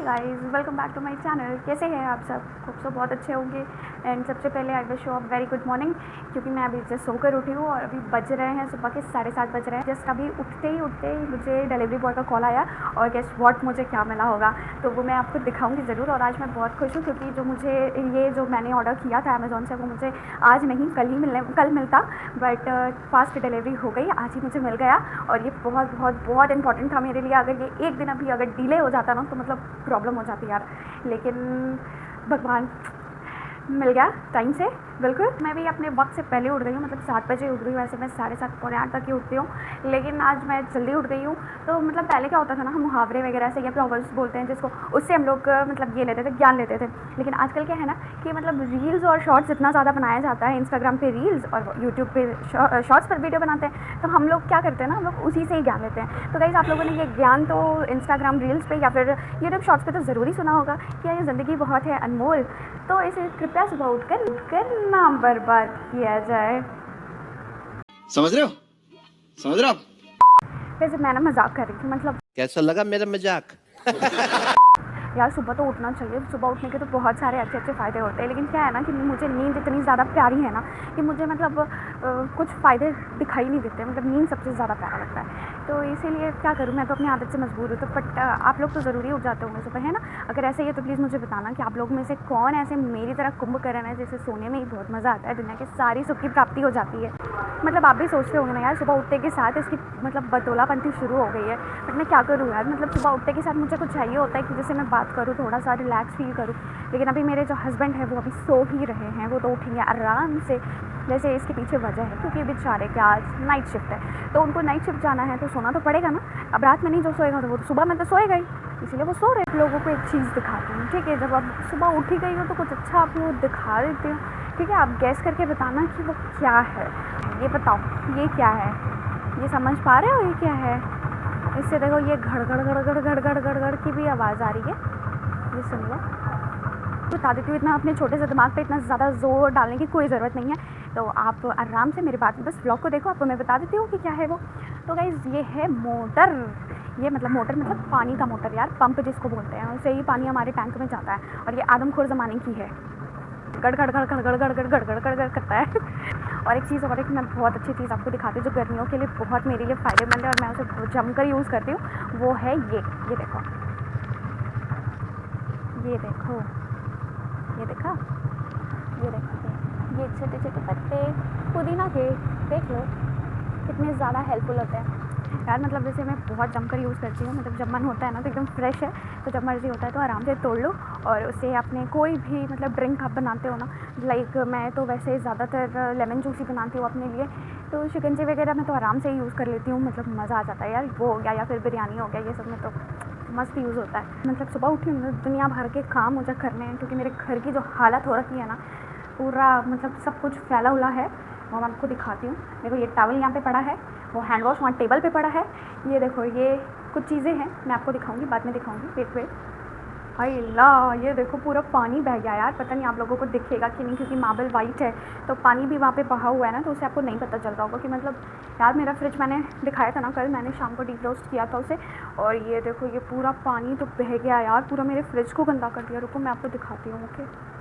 Guys, welcome back to my channel. कैसे हैं आप सब? खूब सब बहुत अच्छे होंगे। एंड सबसे पहले I wish you a very good morning, क्योंकि मैं अभी जस्ट सोकर उठी हूँ और अभी बज रहे हैं सुबह के 7:30 बज रहे हैं। जस्ट अभी उठते ही मुझे डिलीवरी बॉय का कॉल आया और गेस व्हाट मुझे क्या मिला होगा, तो वो मैं आपको दिखाऊंगी ज़रूर। और आज मैं बहुत खुश हूँ क्योंकि जो मुझे ये जो मैंने ऑर्डर किया था अमेज़ॉन से, वो मुझे आज नहीं कल मिलता, बट फास्ट डिलीवरी हो गई, आज ही मुझे मिल गया। और ये बहुत बहुत बहुत इंपॉर्टेंट था मेरे लिए। अगर ये एक दिन अभी अगर डिले हो जाता ना तो मतलब प्रॉब्लम हो जाती यार, लेकिन भगवान मिल गया टाइम से। बिल्कुल मैं भी अपने वक्त से पहले उठ गई हूँ, मतलब 7 बजे उठ गई हूँ। वैसे मैं 7:30 पौने 8 तक ही उठती हूँ, लेकिन आज मैं जल्दी उठ गई हूँ। तो मतलब पहले क्या होता था ना, हम मुहावरे वगैरह से या प्रोवर्ब्स बोलते हैं जिसको, उससे हम लोग मतलब ये लेते थे, ज्ञान लेते थे। लेकिन आजकल क्या है ना कि मतलब रील्स और शॉर्ट्स इतना ज़्यादा बनाया जाता है, इंस्टाग्राम पे रील्स और यूट्यूब पे शॉर्ट्स पर वीडियो बनाते हैं, तो हम लोग क्या करते हैं ना, हम लोग उसी से ही ज्ञान लेते हैं। तो गाइस, आप लोगों ने ये ज्ञान तो इंस्टाग्राम रील्स पे या फिर यूट्यूब शॉर्ट्स पे तो ज़रूर ही सुना होगा कि ये ज़िंदगी बहुत है अनमोल, तो इसे कृपया सुबह उठकर ना बर्बाद किया जाए। समझ रहे हो? समझ रहे हो आप? वैसे मैं ना मजाक कर रही थी, मतलब कैसा लगा मेरा मजाक? यार सुबह तो उठना चाहिए। सुबह उठने के तो बहुत सारे अच्छे अच्छे फ़ायदे होते हैं, लेकिन क्या है ना कि मुझे नींद इतनी ज़्यादा प्यारी है ना कि मुझे मतलब कुछ फ़ायदे दिखाई नहीं देते। मतलब नींद सबसे ज़्यादा प्यारा लगता है, तो इसीलिए क्या करूँ, मैं तो अपनी आदत से मजबूर हूँ। तो बट आप लोग तो ज़रूरी उठ जाते होंगे सुबह, है ना? अगर ऐसे ही है तो प्लीज़ मुझे बताना कि आप लोग में से कौन ऐसे मेरी तरह कुंभकर्ण है जिसे सोने में ही बहुत मज़ा आता है, दुनिया की सारी सुख की प्राप्ति हो जाती है। मतलब आप भी सोचते होंगे ना यार, सुबह उठते के साथ इसकी मतलब बतौलापंथी शुरू हो गई है। बट मैं क्या करूँ यार, मतलब सुबह उठते के साथ मुझे कुछ चाहिए होता है कि जैसे मैं बात करूँ, थोड़ा सा रिलैक्स फील करूँ। लेकिन अभी मेरे जो हस्बैंड है वो अभी सो ही रहे हैं, वो तो उठेंगे आराम से। जैसे इसके पीछे वजह है क्योंकि बेचारे के आज नाइट शिफ्ट है, तो उनको नाइट शिफ्ट जाना है तो सोना तो पड़ेगा ना। अब रात में नहीं जो सोएगा तो वो तो सुबह में तो सोएगा ही, इसीलिए वो सो रहे हैं। लोगों को एक चीज़ दिखाती हूँ, ठीक है? जब आप सुबह उठी गई हो तो कुछ अच्छा आप लोग दिखा देती हूँ, ठीक है? आप गैस करके बताना कि वो क्या है। ये बताओ, ये क्या है? ये समझ पा रहे हो ये क्या है? इससे देखो, ये घड़ घड़ की भी आवाज़ आ रही है, ये सुन लो। बता देती हूँ, इतना अपने छोटे से दिमाग पे इतना ज़्यादा ज़ोर डालने की कोई ज़रूरत नहीं है। तो आप आराम से मेरे बात बस व्लॉग को देखो, आपको मैं बता देती हूँ कि क्या है वो। तो गाइज़, ये है मोटर। ये मतलब मोटर मतलब पानी का मोटर यार, पंप जिसको बोलते हैं, उससे ही पानी हमारे टैंक में जाता है। और ये आदमखोर ज़माने की है, गड़ गड़ गड़ गड़ गड़ गड़ गड़ गड़ गड़ गड़ गड़ करता है। और एक चीज़ और है कि मैं बहुत अच्छी चीज़ आपको दिखाती हूँ जो गर्मियों के लिए बहुत मेरे लिए फ़ायदेमंद है और मैं उसे जमकर यूज़ करती हूँ। वो है ये देखो, ये देखो, ये देखा, ये देखो, ये छोटे छोटे पत्ते पुदीना के, देख लो कितने ज़्यादा हेल्पफुल होते हैं यार। मतलब जैसे मैं बहुत जमकर यूज़ करती हूँ, मतलब जब मन होता है ना तो एकदम फ्रेश है, तो जब मर्ज़ी होता है तो आराम से तोड़ लो और उससे अपने कोई भी मतलब ड्रिंक आप बनाते हो ना, लाइक मैं तो वैसे ज़्यादातर लेमन जूस ही बनाती हूँ अपने लिए, तो शिकंजी वगैरह में तो आराम से ही यूज़ कर लेती हूँ। मतलब मज़ा आ जाता है यार, वो हो गया या फिर बिरयानी हो गया, ये सब में तो मस्त यूज़ होता है। मतलब सुबह उठी दुनिया भर के काम मुझे करने हैं, क्योंकि मेरे घर की जो हालत हो रखी है ना, पूरा मतलब सब कुछ फैला हुआ है। वो मैं आपको दिखाती हूँ। देखो, ये टॉवल यहाँ पे पड़ा है, वो हैंड वॉश वहाँ टेबल पे पड़ा है। ये देखो, ये कुछ चीज़ें हैं, मैं आपको दिखाऊंगी, बाद में दिखाऊंगी, वेट। हाय ला, ये देखो पूरा पानी बह गया यार। पता नहीं आप लोगों को दिखेगा कि नहीं, क्योंकि मार्बल वाइट है तो पानी भी वहाँ पे बहा हुआ है ना, तो उससे आपको नहीं पता चल रहा होगा कि मतलब यार मेरा फ्रिज मैंने दिखाया था ना कल, मैंने शाम को डीफ्रोस्ट किया था उसे, और ये देखो ये पूरा पानी तो बह गया यार, पूरा मेरे फ्रिज को गंदा कर दिया। रुको मैं आपको दिखाती हूँ। ओके,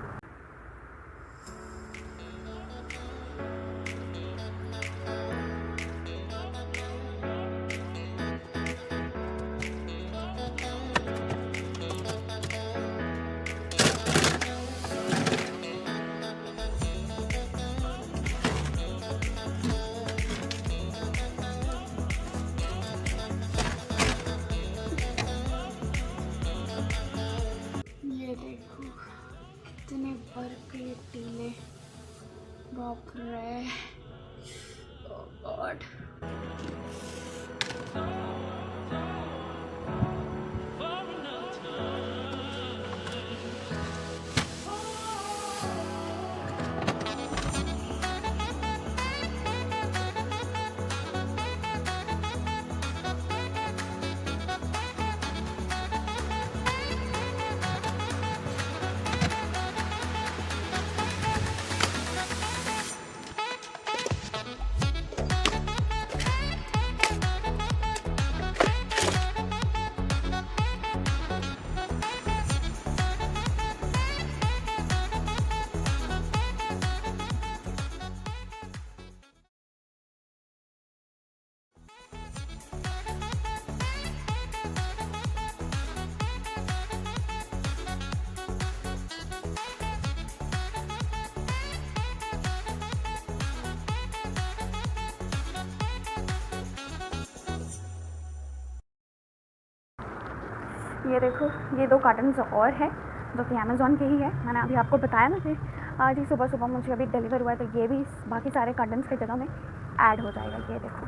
ये देखो, ये 2 कार्टन्स और है जो कि अमेज़ॉन के ही है। मैंने अभी आपको बताया ना कि आज ही सुबह सुबह मुझे अभी डिलीवर हुआ है, तो ये भी बाकी सारे कार्टन्स की जगह में ऐड हो जाएगा। ये देखो,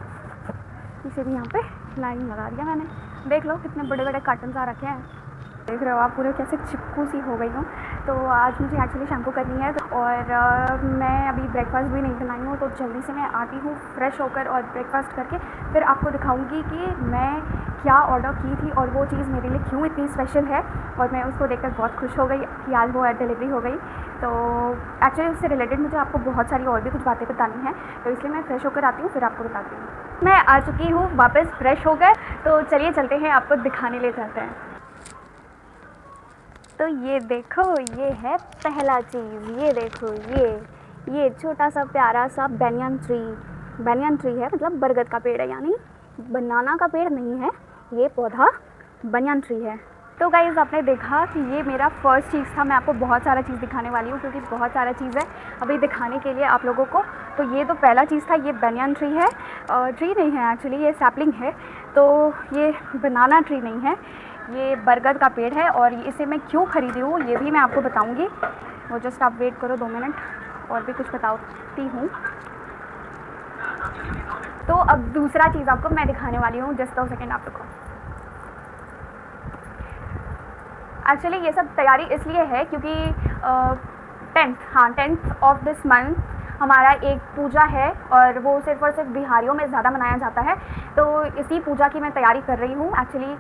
इसे भी यहाँ पे लाइन लगा दिया मैंने। देख लो कितने बड़े बड़े कार्टन्स आ रखे हैं। देख रहे हो आप पूरे कैसे चिपकू सी हो गई हूँ। तो आज मुझे एक्चुअली शैम्पू करनी है और मैं अभी ब्रेकफास्ट भी नहीं बनाई हूँ, तो जल्दी से मैं आती हूँ फ्रेश होकर और ब्रेकफास्ट करके फिर आपको दिखाऊंगी कि मैं क्या ऑर्डर की थी और वो चीज़ मेरे लिए क्यों इतनी स्पेशल है। और मैं उसको देखकर बहुत खुश हो गई कि आज वो डिलीवरी हो गई। तो एक्चुअली उससे रिलेटेड मुझे आपको बहुत सारी और भी कुछ बातें बतानी हैं, तो इसलिए मैं फ्रेश होकर आती हूँ, फिर आपको बताती हूँ। मैं आ चुकी हूँ वापस फ्रेश होकर, तो चलिए चलते हैं, आपको दिखाने ले जाते हैं। तो ये देखो, ये है पहला चीज़। ये देखो, ये छोटा सा प्यारा सा बैनियन ट्री है, मतलब बरगद का पेड़ है, यानी बनाना का पेड़ नहीं है, ये पौधा बैनियन ट्री है। तो गाइज़, आपने देखा कि ये मेरा फर्स्ट चीज़ था। मैं आपको बहुत सारा चीज़ दिखाने वाली हूँ क्योंकि बहुत सारा चीज़ है अभी दिखाने के लिए आप लोगों को। तो ये तो पहला चीज़ था, ये बैनियन ट्री है। ट्री नहीं है एक्चुअली, ये सैपलिंग है। तो ये बनाना ट्री नहीं है, ये बरगद का पेड़ है। और इसे मैं क्यों ख़रीदी हूँ ये भी मैं आपको बताऊँगी। वो जस्ट आप वेट करो 2 मिनट, और भी कुछ बताती हूँ। तो अब दूसरा चीज़ आपको मैं दिखाने वाली हूँ, जस्ट 2 सेकेंड आप रुको। एक्चुअली ये सब तैयारी इसलिए है क्योंकि 10th ऑफ दिस मंथ हमारा एक पूजा है और वो सिर्फ़ और सिर्फ बिहारियों में ज़्यादा मनाया जाता है। तो इसी पूजा की मैं तैयारी कर रही हूँ। एक्चुअली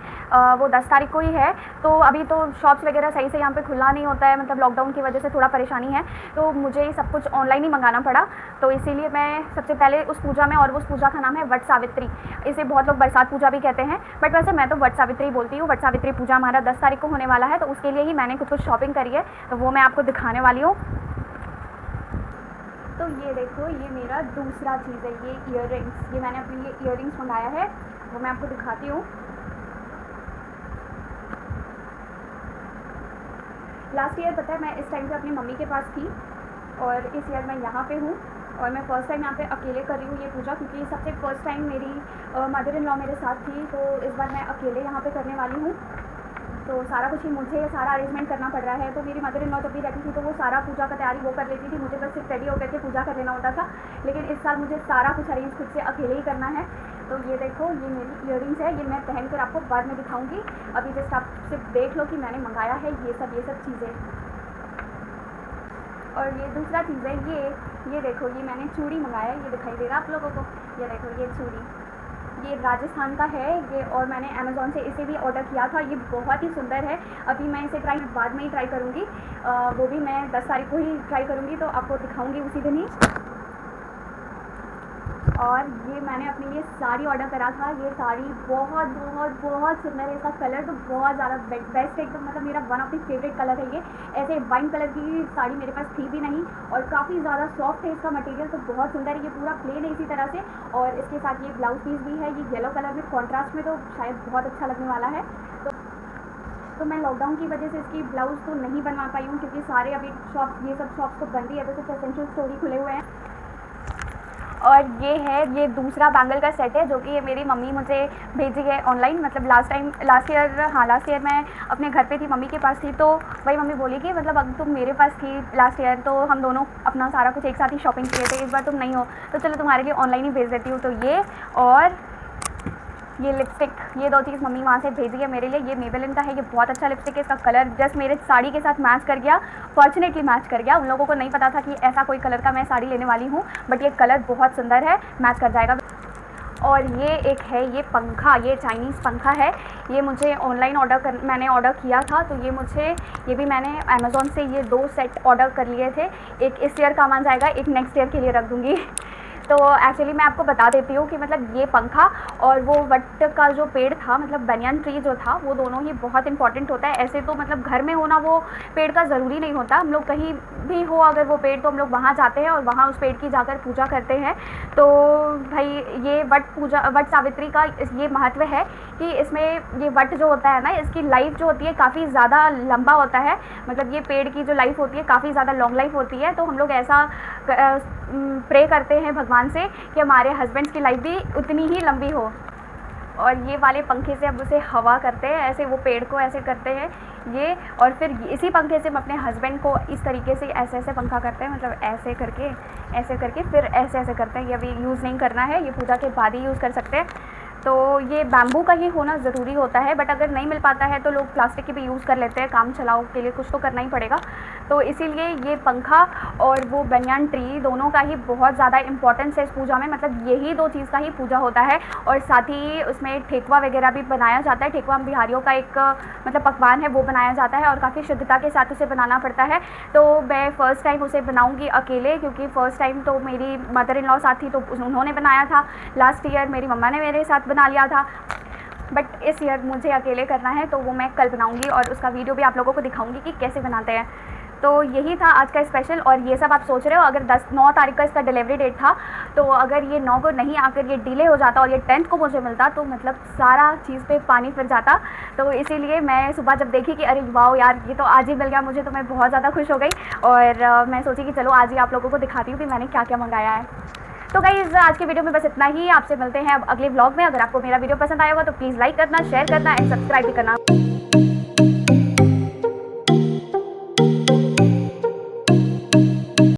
वो 10 तारीख को ही है। तो अभी तो शॉप्स वगैरह सही से यहाँ पे खुला नहीं होता है, मतलब लॉकडाउन की वजह से थोड़ा परेशानी है, तो मुझे सब कुछ ऑनलाइन ही मंगाना पड़ा। तो इसीलिए मैं सबसे पहले उस पूजा में, और उस पूजा का नाम है वट सावित्री। इसे बहुत लोग बरसात पूजा भी कहते हैं, बट वैसे मैं तो वट सावित्री बोलती हूँ। वट सावित्री पूजा हमारा 10 तारीख को होने वाला है, तो उसके लिए ही मैंने कुछ शॉपिंग करी है, तो वो मैं आपको दिखाने वाली हूँ। तो ये देखो, ये मेरा दूसरा चीज़ है, ये ईयररिंग्स। ये मैंने अपने लिए ईयररिंग्स मंगाया है, वो मैं आपको दिखाती हूँ। लास्ट ईयर पता है मैं इस टाइम पे अपनी मम्मी के पास थी, और इस ईयर मैं यहाँ पे हूँ, और मैं फ़र्स्ट टाइम यहाँ पे अकेले कर रही हूँ ये पूजा, क्योंकि सबसे फर्स्ट टाइम मेरी मदर इन लॉ मेरे साथ थी, तो इस बार मैं अकेले यहाँ पे करने वाली हूँ। तो सारा कुछ ही मुझे सारा अरेंजमेंट करना पड़ रहा है। तो मेरी मदर इन लॉ जब भी रहती थी तो वो सारा पूजा का तैयारी वो कर लेती थी, मुझे बस सिर्फ रेडी होकर के पूजा कर लेना होता था। लेकिन इस साल मुझे सारा कुछ अरेंज खुद से अकेले ही करना है। तो ये देखो, ये मेरी ईयररिंग्स है, ये मैं पहन कर आपको बाद में दिखाऊंगी। अभी जस्ट आप सिर्फ देख लो कि मैंने मंगाया है ये सब चीज़ें। और ये दूसरा चीज़ है, ये देखो, ये मैंने चूड़ी मंगाया है, ये दिखाई दे रहा आप लोगों को। ये देखो, ये चूड़ी, ये राजस्थान का है ये, और मैंने अमेज़ॉन से इसे भी ऑर्डर किया था। ये बहुत ही सुंदर है। अभी मैं इसे बाद में ही ट्राई करूँगी, वो भी मैं 10 तारीख को ही ट्राई करूँगी, तो आपको दिखाऊँगी उसी दिन ही। और ये मैंने अपने लिए साड़ी ऑर्डर करा था। ये साड़ी बहुत बहुत बहुत सुंदर है, इसका कलर तो बहुत ज़्यादा बेस्ट है एकदम, मतलब मेरा one of the favourite colour है ये। ऐसे वाइन कलर की साड़ी मेरे पास थी भी नहीं, और काफ़ी ज़्यादा सॉफ्ट है इसका मटेरियल, तो बहुत सुंदर है। ये पूरा प्लेन है इसी तरह से, और इसके साथ ये ब्लाउज पीस भी है, ये येलो कलर में कॉन्ट्रास्ट में, तो शायद बहुत अच्छा लगने वाला है। तो मैं लॉकडाउन की वजह से इसकी ब्लाउज़ तो नहीं बनवा पाई हूँ, क्योंकि सारे अभी शॉप्स, ये सब शॉप्स तो बंद ही है, तो सिर्फ एसेंशियल स्टोर ही खुले हुए हैं। और ये है, ये दूसरा बैंगल का सेट है जो कि ये मेरी मम्मी मुझे भेजी है ऑनलाइन। मतलब लास्ट ईयर मैं अपने घर पे थी, मम्मी के पास थी, तो वही मम्मी बोली कि मतलब अब तुम मेरे पास थी लास्ट ईयर, तो हम दोनों अपना सारा कुछ एक साथ ही शॉपिंग किए थे, इस बार तुम नहीं हो तो चलो तुम्हारे लिए ऑनलाइन ही भेज देती हूँ। तो ये और ये लिपस्टिक, ये 2 चीज़ मम्मी वहाँ से भेजी है मेरे लिए। ये मेबेलिन का है, ये बहुत अच्छा लिपस्टिक है, इसका कलर जस्ट मेरे साड़ी के साथ मैच कर गया, फॉर्चुनेटली मैच कर गया। उन लोगों को नहीं पता था कि ऐसा कोई कलर का मैं साड़ी लेने वाली हूँ, बट ये कलर बहुत सुंदर है, मैच कर जाएगा। और ये एक है, ये पंखा, ये चाइनीज़ पंखा है। ये मुझे ऑनलाइन मैंने ऑर्डर किया था, तो ये भी मैंने अमेज़ॉन से ये 2 सेट ऑर्डर कर लिए थे। एक इस ईयर काम आ जाएगा, एक नेक्स्ट ईयर के लिए रख दूँगी। तो एक्चुअली मैं आपको बता देती हूँ कि मतलब ये पंखा और वो वट का जो पेड़ था, मतलब बैनियन ट्री जो था, वो दोनों ही बहुत इंपॉर्टेंट होता है। ऐसे तो मतलब घर में होना वो पेड़ का ज़रूरी नहीं होता, हम लोग कहीं भी हो अगर वो पेड़, तो हम लोग वहाँ जाते हैं और वहाँ उस पेड़ की जाकर पूजा करते हैं। तो भाई ये वट सावित्री का ये महत्व है कि इसमें ये वट जो होता है ना, इसकी लाइफ जो होती है काफ़ी ज़्यादा लंबा होता है। मतलब ये पेड़ की जो लाइफ होती है काफ़ी ज़्यादा लॉन्ग लाइफ होती है। तो हम लोग ऐसा प्रे करते हैं भगवान से कि हमारे हस्बैंड्स की लाइफ भी उतनी ही लंबी हो। और ये वाले पंखे से अब उसे हवा करते हैं, ऐसे वो पेड़ को ऐसे करते हैं ये, और फिर इसी पंखे से हम अपने हस्बैंड को इस तरीके से ऐसे ऐसे पंखा करते हैं, मतलब ऐसे करके फिर ऐसे ऐसे करते हैं। ये अभी यूज़ नहीं करना है, ये पूजा के बाद ही यूज़ कर सकते हैं। तो ये बैम्बू का ही होना ज़रूरी होता है, बट अगर नहीं मिल पाता है तो लोग प्लास्टिक की भी यूज़ कर लेते हैं, काम चलाओ के लिए कुछ तो करना ही पड़ेगा। तो इसीलिए ये पंखा और वो बनियान ट्री दोनों का ही बहुत ज़्यादा इंपॉर्टेंस है इस पूजा में, मतलब यही दो चीज़ का ही पूजा होता है। और साथ ही उसमें ठेकुआ वगैरह भी बनाया जाता है। ठेकुआ हम बिहारियों का एक मतलब पकवान है, वो बनाया जाता है और काफ़ी शुद्धता के साथ उसे बनाना पड़ता है। तो मैं फ़र्स्ट टाइम उसे बनाऊँगी अकेले, क्योंकि फ़र्स्ट टाइम तो मेरी मदर इन लॉ साथ थी तो उन्होंने बनाया था। लास्ट ईयर मेरी मम्मा ने मेरे साथ बना लिया था, बट इस ईयर मुझे अकेले करना है, तो वो मैं कल बनाऊंगी और उसका वीडियो भी आप लोगों को दिखाऊंगी कि कैसे बनाते हैं। तो यही था आज का स्पेशल। और ये सब आप सोच रहे हो, अगर 9 तारीख का इसका डिलीवरी डेट था, तो अगर ये 9 को नहीं आकर ये डिले हो जाता और ये 10th को मुझे मिलता, तो मतलब सारा चीज़ पे पानी फिर जाता। तो इसीलिए मैं सुबह जब देखी कि अरे वाह यार, ये तो आज ही मिल गया मुझे, तो मैं बहुत ज़्यादा खुश हो गई। और मैं सोची कि चलो आज ही आप लोगों को दिखाती हूँ कि मैंने क्या क्या मंगाया है। तो गाइज़ आज के वीडियो में बस इतना ही। आपसे मिलते हैं अब अगले व्लॉग में। अगर आपको मेरा वीडियो पसंद आया होगा तो प्लीज़ लाइक करना, शेयर करना एंड सब्सक्राइब भी करना।